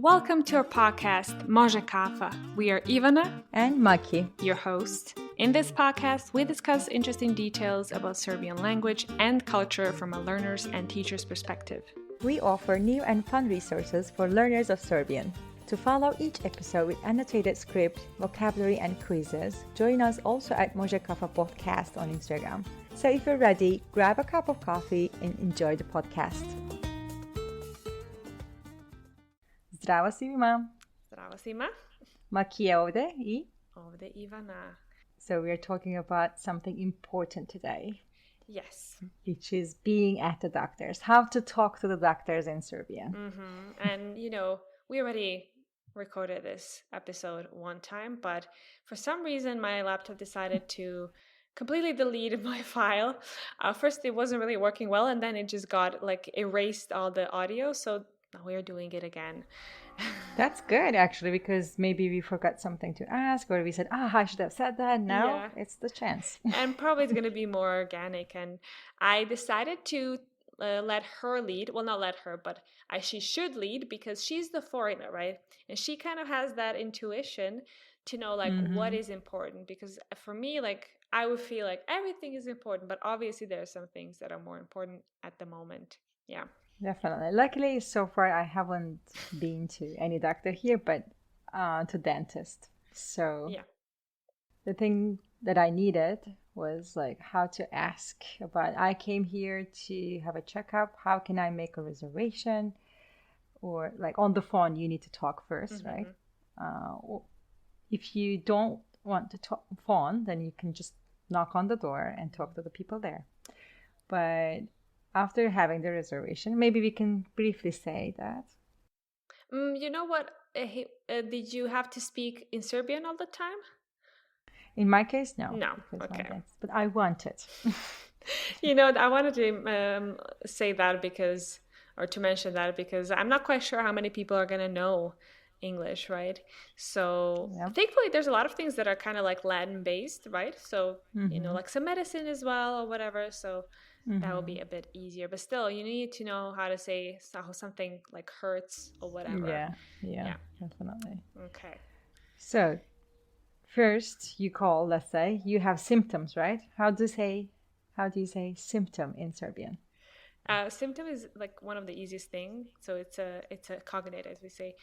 Welcome to our podcast, Može kafa. We are Ivana and Maki, your host. In this podcast, we discuss interesting details about Serbian language and culture from a learner's and teacher's perspective. We offer new and fun resources for learners of Serbian. To follow each episode with annotated script, vocabulary, and quizzes, join us also at Može kafa podcast on Instagram. So if you're ready, grab a cup of coffee and enjoy the podcast. Zdravo svima. Zdravo svima. Maki je ovdje I? Ovdje Ivana. So we are talking about something important today. Yes. Which is being at the doctors. How to talk to the doctors in Serbian. Mm-hmm. And, we already recorded this episode one time, but for some reason my laptop decided to completely delete my file. First, it wasn't really working well, and then it just got erased all the audio. So now we are doing it again. That's good, actually, because maybe we forgot something to ask, or we said, I should have said that. Now It's the chance. And probably it's going to be more organic. And I decided to let her lead. Well, not let her, but she should lead because she's the foreigner, right? And she kind of has that intuition to know what is important. Because for me, I would feel like everything is important, but obviously there are some things that are more important at the moment. Yeah. Definitely. Luckily, so far, I haven't been to any doctor here, but to dentist. So the thing that I needed was how to ask about, I came here to have a checkup. How can I make a reservation? Or on the phone, you need to talk first, right? If you don't want to talk phone, then you can just knock on the door and talk to the people there. But after having the reservation, maybe we can briefly say that. You know what? Did you have to speak in Serbian all the time? In my case, no. No, okay. But I want it. I wanted to say that to mention that because I'm not quite sure how many people are going to know English, right? So thankfully there's a lot of things that are kind of Latin based, right? So, some medicine as well or whatever. So that will be a bit easier. But still, you need to know how to say how something hurts or whatever. Yeah, definitely. Okay. So first you call, let's say, you have symptoms, right? How do you say symptom in Serbian? Symptom is one of the easiest things. So it's a cognative, as we say.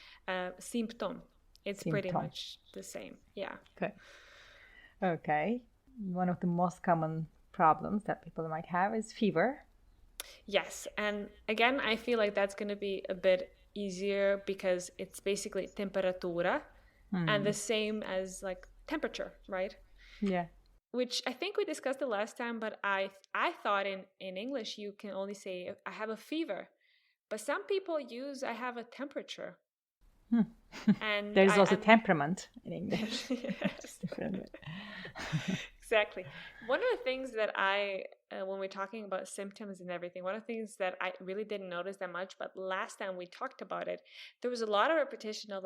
Symptom. It's pretty much the same. Yeah. Okay. One of the most common problems that people might have is fever. Yes. And again, I feel like that's going to be a bit easier because it's basically temperatura and the same as temperature, right? Yeah. Which I think we discussed the last time, but I thought in English you can only say I have a fever, but some people use I have a temperature. And there's also temperament in English. Yes. Exactly. One of the things that when we're talking about symptoms and everything, one of the things that I really didn't notice that much, but last time we talked about it, there was a lot of repetition of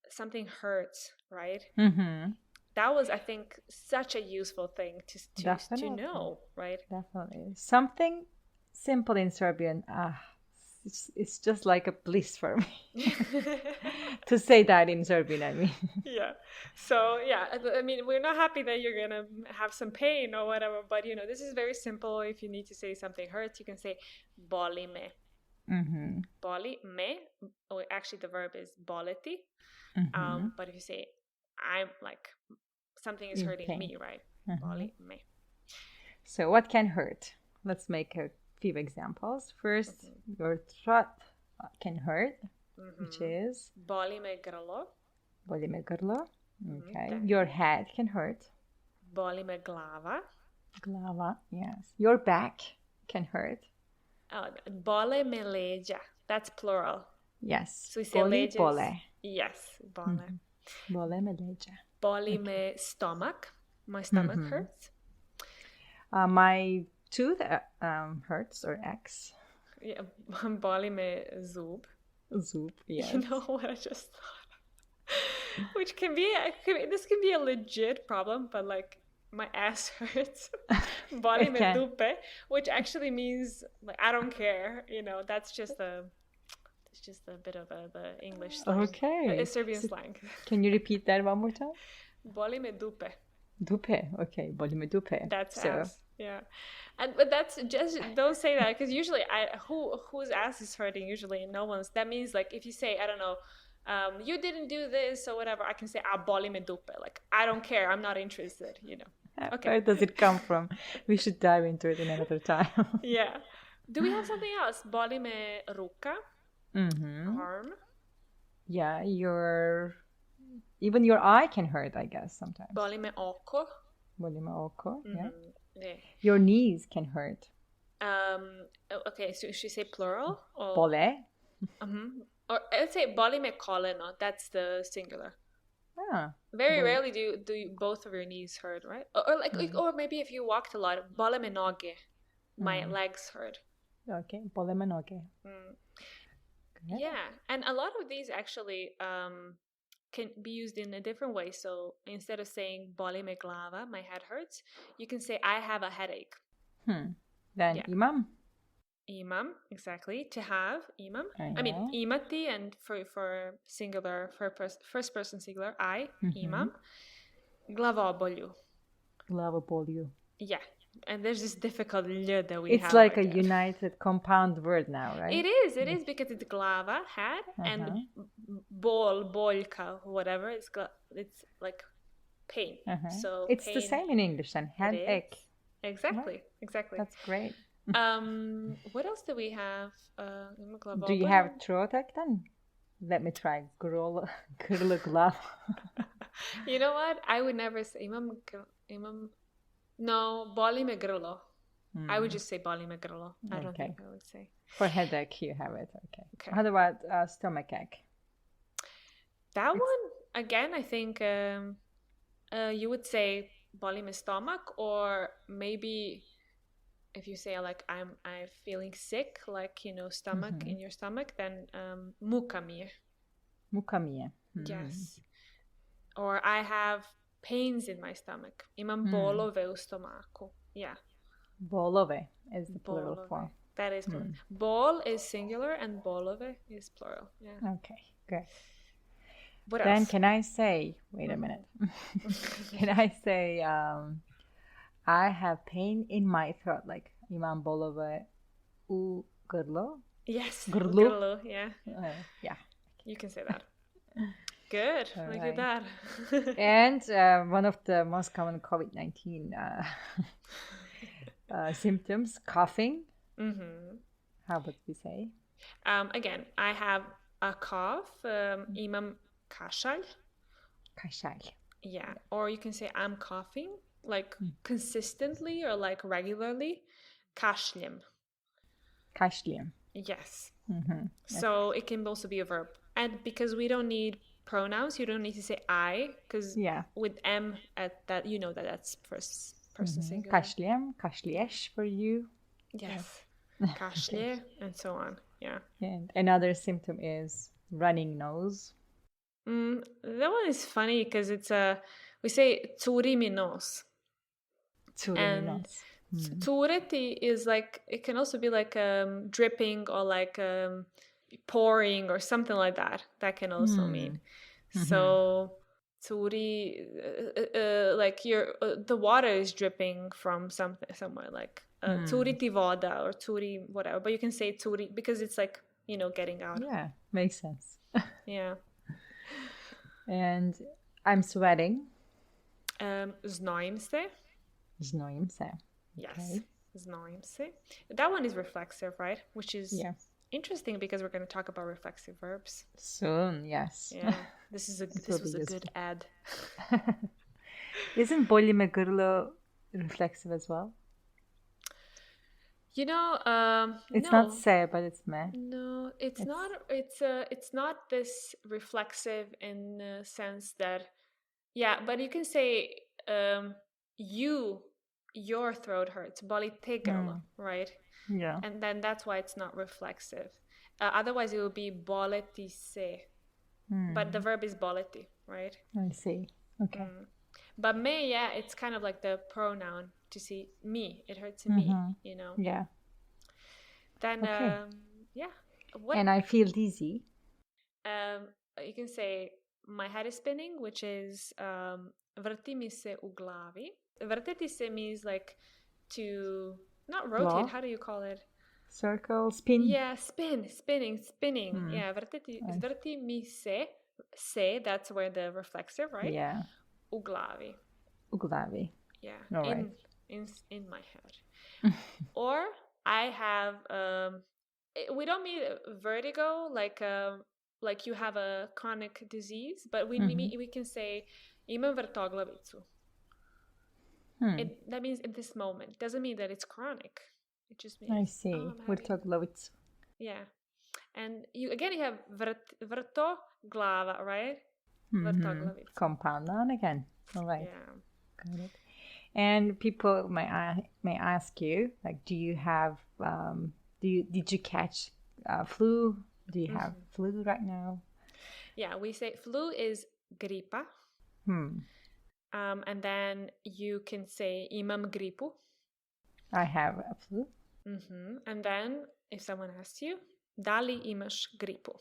something hurts, right? Mm-hmm. That was, I think, such a useful thing to know, right? Definitely. Something simple in Serbian, it's just like a bliss for me to say that in Serbian, I mean. Yeah. So, I mean, we're not happy that you're going to have some pain or whatever, but, this is very simple. If you need to say something hurts, you can say boli me. Mm-hmm. Boli me, or actually the verb is boleti. Mm-hmm. But if you say, I'm something is hurting me, right? Boli me. So what can hurt? Let's make a few examples. First, your throat can hurt, which is boli me grlo. Boli me grlo. Okay. Your head can hurt. Boli me glava. Glava, yes. Your back can hurt. Bole me leđa. That's plural. Yes. So we say boli, bole. Yes, bole. Bole me leđa. Boli me stomach. My stomach hurts. My tooth hurts or aches. Yeah, boli me zub. Zub, yes. You know what I just thought? Which can be a legit problem, but my ass hurts. Boli me dupe, which actually means I don't care. That's just It's just a bit of the English slang. Okay. Serbian slang. Can you repeat that one more time? Boli me dupe. Dupe. Okay. Boli me dupe. That's ass. Yeah. But that's just, don't say that, because usually whose ass is hurting? Usually no one's. That means like if you say, I don't know, you didn't do this or whatever, I can say boli me dupe. Like, I don't care. I'm not interested, you know. Okay. Where does it come from? We should dive into it in another time. Yeah. Do we have something else? Boli me ruka. Arm. Yeah, even your eye can hurt, I guess, sometimes. Boli me oko. Boli me oko, yeah. Yeah. Your knees can hurt. Okay, so should we say plural? Or... Bole. Or let's say boli me koleno. That's the singular. Ah. Very rarely do both of your knees hurt, right? Or maybe if you walked a lot, boli me noge. My legs hurt. Okay, boli me noge. Yeah, and a lot of these actually can be used in a different way. So instead of saying boli me glava, my head hurts, you can say I have a headache. Then imam. Imam, exactly. To have, imam. I mean, imati, and for singular, for first person singular, I, imam. Glavobolju. Glavobolju. Yeah. And there's this difficult l that we have. It's like a united compound word now, right? It is because it's glava, head, and boljka, whatever. It's like pain. So it's the same in English then, headache. Exactly. That's great. What else do we have? Do you have throatache then? Let me try. Grlo glav. You know what? I would never say imam. No, boli me grlo. I would just say boli me grlo. I don't think I would say. For headache, you have it. Okay. How about stomach ache? That one, again, I think you would say boli me stomach, or maybe if you say like I'm feeling sick, like, you know, stomach in your stomach, then muka mi je. Muka mi je. Yes. Or I have pains in my stomach. Imam bolove u stomaku. Yeah. Bolove is the plural form. That is plural. Bol is singular and bolove is plural. Yeah. Okay, good. What then else? Can I say, wait a minute. Can I say I have pain in my throat, like imam bolove u grlo? Yes. Grlo. Yeah. Yeah. You can say that. Good. Look at that. And one of the most common COVID-19 symptoms, coughing. How would we say? Again, I have a cough. Imam kashal. Kashal. Yeah. Or you can say I'm coughing, like consistently or like regularly. Kashlim. Kashlim. Yes. So it can also be a verb. And because we don't need pronouns, you don't need to say I, because with M at that, you know that's first person singular. Kashlim, kashliesh for you. Yes. Kashlje, and so on. Yeah. And another symptom is running nose. That one is funny because it's we say curi mi nos. Curi mi nos. Cureti is like, it can also be like dripping or like pouring or something like that. That can also mean. So curi, like the water is dripping from somewhere, like curi ti voda or curi whatever. But you can say curi because it's like, you know, getting out. Yeah, makes sense. Yeah. And I'm sweating. Znojim se. Znojim se. Yes. Okay. Znojim se. That one is reflexive, right? Which is interesting because we're going to talk about reflexive verbs soon. Yes. Yeah. This was a good ad. Isn't boli me grlo reflexive as well? You know, it's not se, but it's me. No, it's not. It's not this reflexive in the sense that, but you can say your throat hurts, boli te grlo, right? Yeah. And then that's why it's not reflexive. Otherwise, it would be boleti se. But the verb is boleti, right? I see. Okay. But me, it's kind of like the pronoun to see me. It hurts me, you know? Yeah. Then, And I feel dizzy. You can say my head is spinning, which is vrti mi se u glavi. Vrteti se means like to not rotate. Blow. How do you call it? Circle, spin. Yeah, spinning. Yeah, vrti mi se. That's where the reflexive, right? Yeah. U glavi. U glavi. Yeah. All right. In my head. Or I have we don't mean vertigo like you have a chronic disease, but we can say imam vrtoglavicu. That means in this moment. Doesn't mean that it's chronic. It just means I see. Vrtoglavicu. Yeah. And you have vrto glava, right? Vrtoglavicu. Compound noun again. All right. Yeah. Got it. And people may ask you, like, do you have did you catch flu? Do you have flu right now? Yeah, we say flu is gripa. And then you can say imam gripu. I have a flu. And then if someone asks you, da li imaš gripu?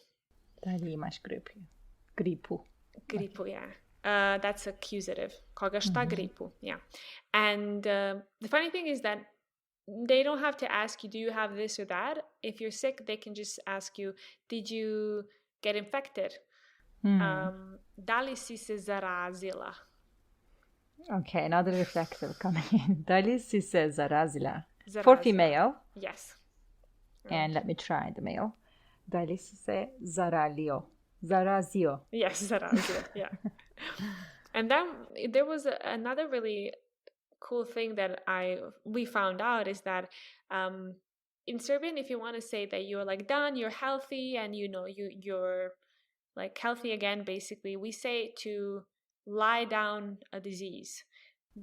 Da li imaš gripu? Gripu. Gripu, yeah. That's accusative. Koga šta gripu? Yeah. And the funny thing is that they don't have to ask you, do you have this or that? If you're sick, they can just ask you, did you get infected? Da li si se zarazila? Okay, another reflexive coming in. Da li si se zarazila? For female. Yes. And let me try the male. Da li si se zarazio? Zarazio. Yes, zarazio, yeah. And then there was another really cool thing that we found out is that in Serbian, if you want to say that you're like done, you're healthy, and you're like healthy again, basically, we say to lie down a disease,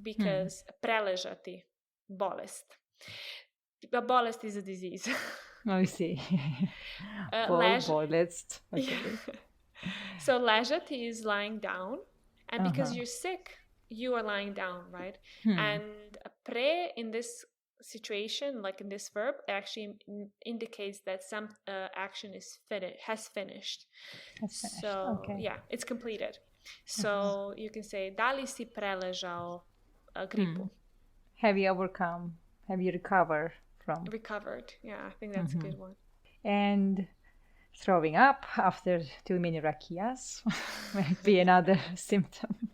because preležati, bolest. A bolest is a disease. I see. Bolest. Okay. So ležati is lying down, and because you're sick, you are lying down, right? And pre in this situation, like in this verb, actually indicates that some action has finished. So yeah, it's completed. So you can say da li si preležao gripu? Have you recovered from? Recovered, yeah, I think that's a good one. And throwing up after too many rakias might be another symptom.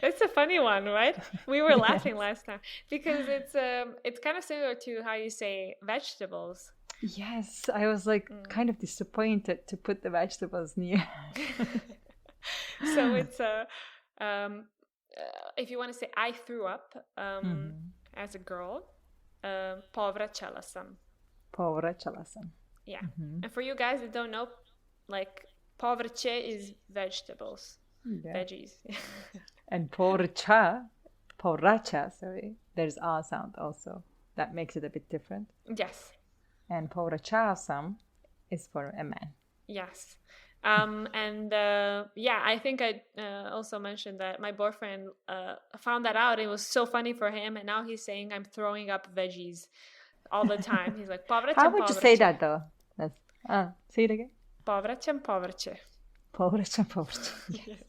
It's a funny one, right? We were laughing last time because it's kind of similar to how you say vegetables. Yes, I was like kind of disappointed to put the vegetables near. So it's if you want to say I threw up as a girl, povraćala sam. Povraćala sam. Yeah. And for you guys that don't know, like povrće is vegetables, veggies. And povraća, sorry, there's R sound also. That makes it a bit different. Yes. And povraćao sam is for a man. Yes. And I think I also mentioned that my boyfriend found that out. It was so funny for him, and now he's saying I'm throwing up veggies all the time. He's like, povraćam, How would you say that though? Say it again. Povraćam povrće. Povraćam povrće. Yes.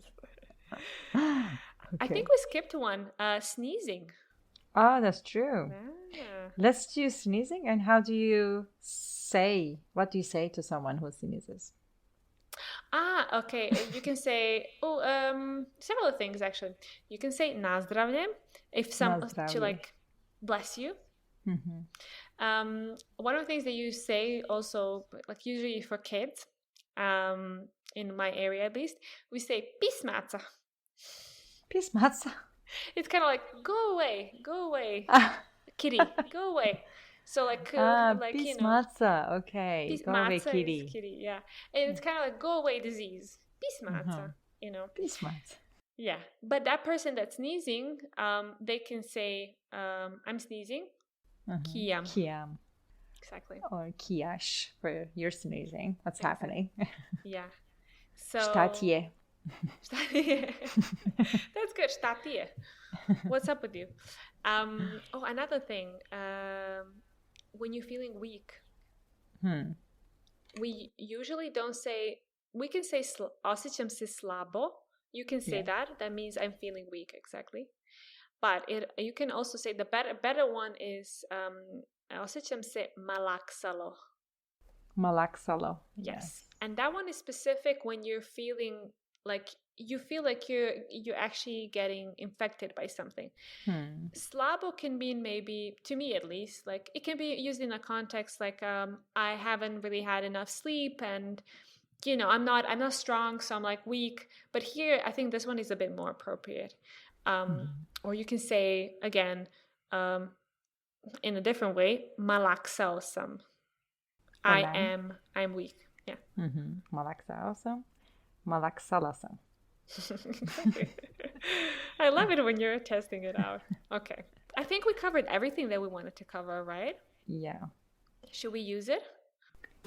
Okay. I think we skipped one. Sneezing. Oh, that's true. Yeah. Let's do sneezing. And what do you say to someone who sneezes? Okay. You can say several things actually. You can say nazdravlje if to like bless you. One of the things that you say also, like usually for kids, in my area at least, we say pismaca. Pismaca. It's kind of like go away, kitty, go away. So like pismaca, okay. Pismaca go away, kitty. Is kitty, yeah. And it's kind of like go away disease. Pismaca, Pismaca. Yeah, but that person that's sneezing, they can say I'm sneezing. Kijam. Kijam. Exactly. Or kijaš for you're sneezing. What's happening? Yeah. So. Šta ti je? That's good. Šta ti je? What's up with you? Another thing. When you're feeling weak. we usually don't say, we can say osjećam se slabo. You can say that. That means I'm feeling weak, exactly. But you can also say the better one is osjećam se malaksalo. Malaksalo. Yes. And that one is specific when you're feeling like you feel like you're actually getting infected by something. Slabo can mean, maybe, to me at least, like it can be used in a context like I haven't really had enough sleep, and I'm not strong, so I'm like weak. But here I think this one is a bit more appropriate. Or you can say again in a different way, malaksao sam. I'm weak. Yeah. Malaksao sam. Malaksala sam. I love it when you're testing it out. Okay. I think we covered everything that we wanted to cover, right? Yeah. Should we use it?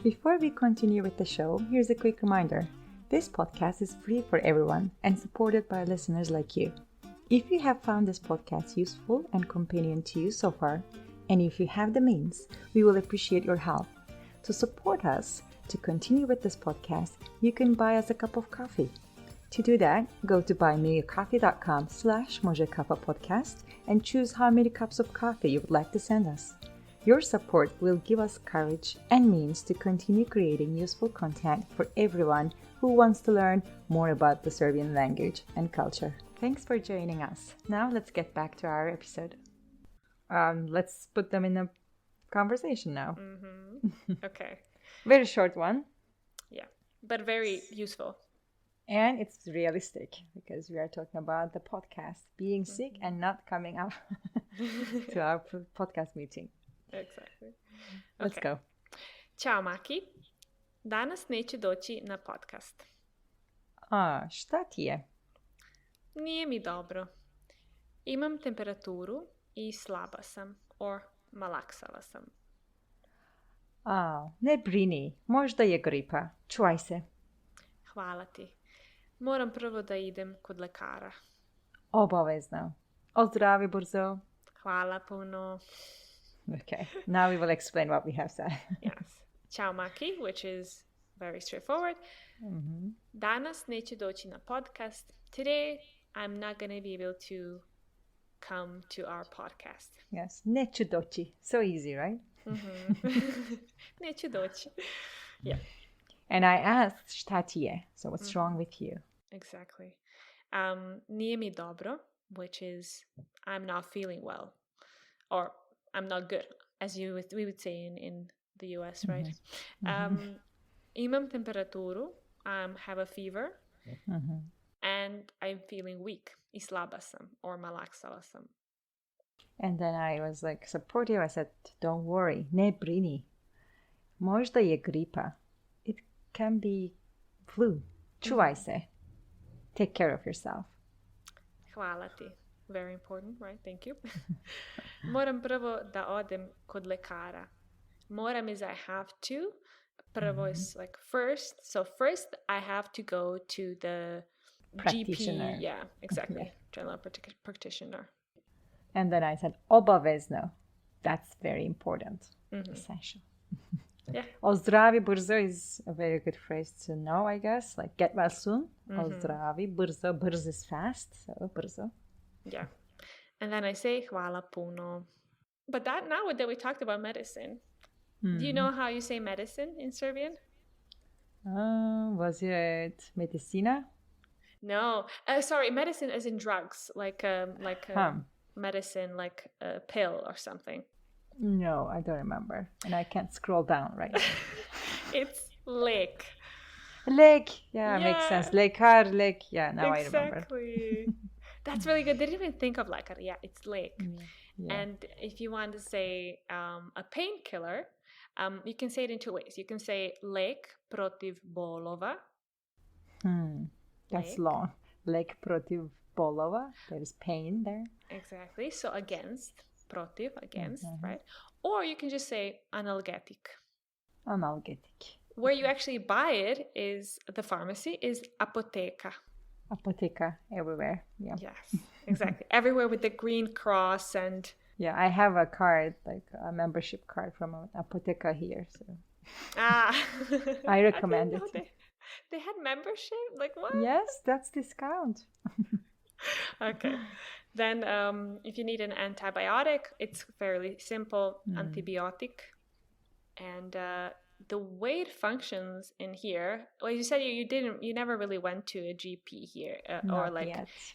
Before we continue with the show, here's a quick reminder. This podcast is free for everyone and supported by listeners like you. If you have found this podcast useful and companion to you so far, and if you have the means, we will appreciate your help. To support us, to continue with this podcast, you can buy us a cup of coffee. To do that, go to buymeacoffee.com/podcast and choose how many cups of coffee you would like to send us. Your support will give us courage and means to continue creating useful content for everyone who wants to learn more about the Serbian language and culture. Thanks for joining us. Now let's get back to our episode. Let's put them in a conversation now. Okay. Very short one. Yeah, but very useful. And it's realistic because we are talking about the podcast, being sick and not coming up to our podcast meeting. Exactly. Let's go. Ćao, Maki. Danas neću doći na podcast. Šta ti je? Nije mi dobro. Imam temperaturu i slaba sam, or malaksala sam. Ne brini, možda je gripa. Čuvaj se. Hvala ti. Moram prvo da idem kod lekara. Obavezno. Ozdravi, brzo. Hvala puno. Okay, now we will explain what we have said. Yes. Ćao, Maki, which is very straightforward. Danas neću doći na podcast. Today, I'm not going to be able to come to our podcast. Yes, neću doći. So easy, right? Neću doći. Yeah. And I asked, šta ti je? So what's wrong with you? Exactly. Nije mi dobro, which is I'm not feeling well. Or I'm not good, as we would say in the US, right? Imam temperaturu, have a fever, and I'm feeling weak. I slaba sam, or malaksala sam. And then I was like supportive. I said, don't worry, ne brini. Možda je gripa. It can be flu. Čuvaj se. Take care of yourself. Hvala ti. Very important, right? Thank you. Moram prvo da odem kod lekara. Moram is I have to. Prvo is like first. So first I have to go to the practitioner. GP. Yeah, exactly. General practitioner. And then I said, obavezno. That's very important. Essential. Yeah. Ozdravi, brzo is a very good phrase to know, I guess. Like get well soon. Ozdravi, brzo. Brzo is fast. So brzo. Yeah. And then I say hvala puno. But now that we talked about medicine, do you know how you say medicine in Serbian? Was it medicina? No. Sorry, medicine as in drugs. Like medicine, like a pill or something. No, I don't remember. And I can't scroll down right now. It's lek. Lek. Yeah, makes sense. Lekar, lek. Yeah, now exactly. I remember. Exactly. That's really good. Didn't even think of lekar. Yeah, it's lek. Yeah. And if you want to say a painkiller, you can say it in two ways. You can say lek protiv bolova. That's long. Lek protiv bolova. There is pain there. Exactly. So against, protiv, against, right? Or you can just say analgetic. Analgetic. Where you actually buy it is the pharmacy is apoteka. Apoteka everywhere. Yeah. Yes, exactly. Everywhere with the green cross and. Yeah, I have a card, like a membership card from an apoteka here. So I recommend it. They had membership? Like what? Yes, that's discount. Okay. Then if you need an antibiotic, it's fairly simple, antibiotic. And the way it functions in here, well, you said you never really went to a GP here,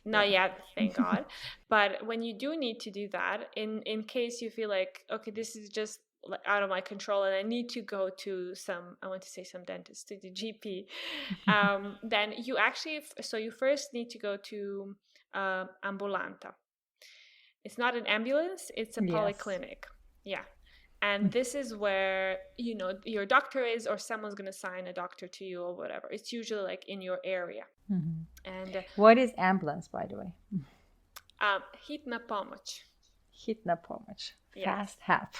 not yet, thank God. But when you do need to do that, in case you feel like, okay, this is just out of my control and I need to go to some dentist, to the GP, then you actually, you first need to go to ambulanta. It's not an ambulance, it's a polyclinic. Yeah. And this is where, your doctor is, or someone's going to sign a doctor to you or whatever. It's usually like in your area. Mm-hmm. And what is ambulance, by the way? Hitna pomoć. Hitna pomoć. Fast help.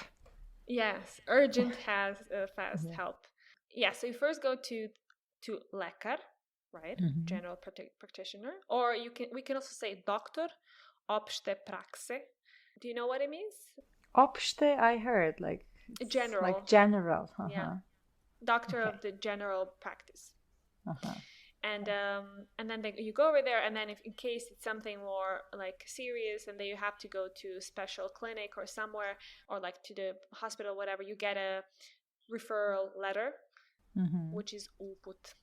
Yes, urgent fast help. Yeah, so you first go to lekar, right? General practitioner. Or we can also say doktor opšte prakse. Do you know what it means? Opšte, I heard, like general. Like general. Yeah. Doctor of the general practice. And then you go over there, and then if in case it's something more like serious, and then you have to go to a special clinic or somewhere, or like to the hospital, whatever, you get a referral letter, which is uput.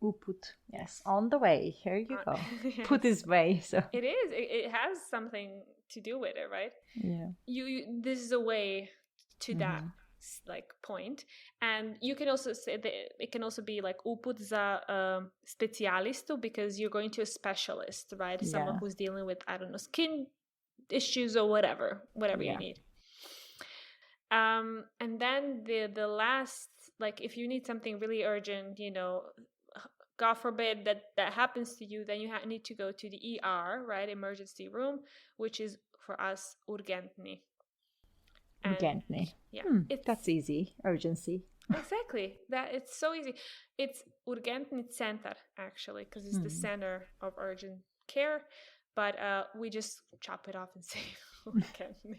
Uput, yes, on the way. Here you go. Yes. Put this way. So it is. It has something to do with it, right? Yeah. You this is a way to that like point, and you can also say that it can also be like uput za specialistu, because you're going to a specialist, right? Someone who's dealing with, I don't know, skin issues or whatever you need. And then the last, like if you need something really urgent, God forbid that happens to you, then you need to go to the ER, right? Emergency room, which is for us urgentni. Urgentni. Yeah. That's easy. Urgency. Exactly. That it's so easy. It's urgentni center, actually, because it's the center of urgent care. But we just chop it off and say urgentni.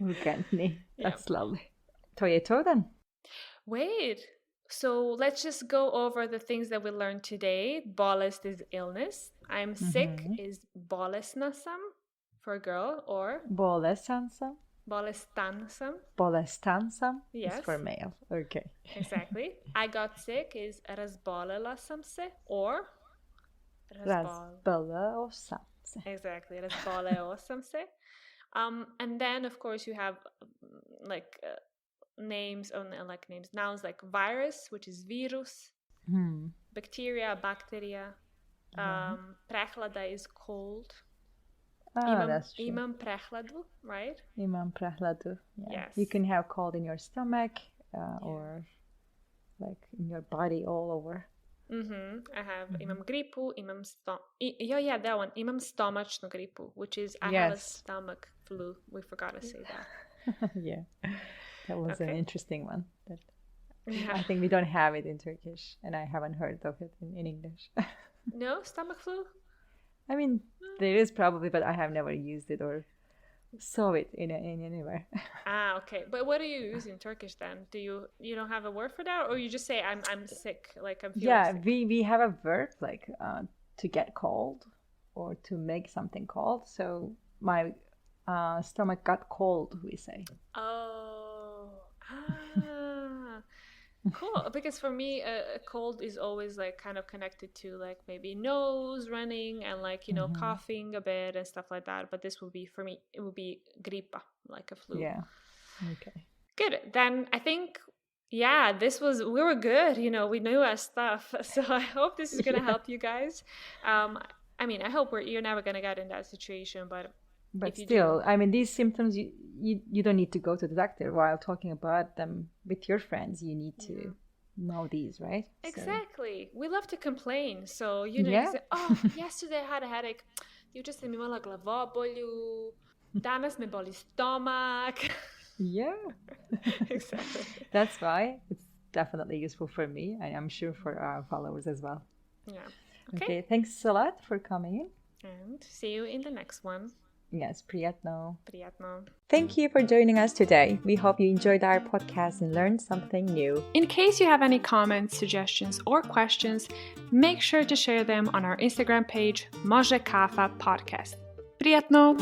Urgentni. That's lovely. To je to then? Wait. So let's just go over the things that we learned today. Bolest is illness. I'm sick is bolesna sam for a girl, or bolesan sam. Bolestan sam. Bolestan sam is for male. Okay. Exactly. I got sick is razbolela sam se, or razboleo sam se. Exactly. Razboleo sam se. And then of course you have names, nouns like virus, which is virus, bacteria, bacteria, prehlada is cold. That's true. Imam prehladu, right? Imam prehladu. Yeah. Yes. You can have cold in your stomach or like in your body all over. I have imam gripu, that one. Imam stomačnu gripu, which is I have a stomach flu. We forgot to say that. Yeah. That was an interesting one. I think we don't have it in Turkish, and I haven't heard of it in English. No? Stomach flu? I mean, there is probably, but I have never used it or saw it in anywhere. Okay. But what do you use in Turkish then? Do you don't have a word for that, or you just say I'm sick, like I'm feeling sick? we have a verb like to get cold or to make something cold. So my stomach got cold, we say. Cool. Because for me, a cold is always like kind of connected to like maybe nose running and like coughing a bit and stuff like that. But this will be, for me, it will be gripa, like a flu. Yeah. Okay. Good. Then I think we were good. We knew our stuff. So I hope this is gonna help you guys. I mean, I hope you're never gonna get in that situation, but still, I mean, these symptoms, you don't need to go to the doctor while talking about them with your friends. You need to know these, right? Exactly. We love to complain. So, you say, yesterday I had a headache. Jučer sam imala glavobolju. Danas me boli stomak. Yeah. Exactly. That's why it's definitely useful for me, and I'm sure for our followers as well. Yeah. Okay. Thanks a lot for coming in. And see you in the next one. Yes, приятно. Приятно. Thank you for joining us today. We hope you enjoyed our podcast and learned something new. In case you have any comments, suggestions, or questions, make sure to share them on our Instagram page, Može Kafa Podcast. Приятно!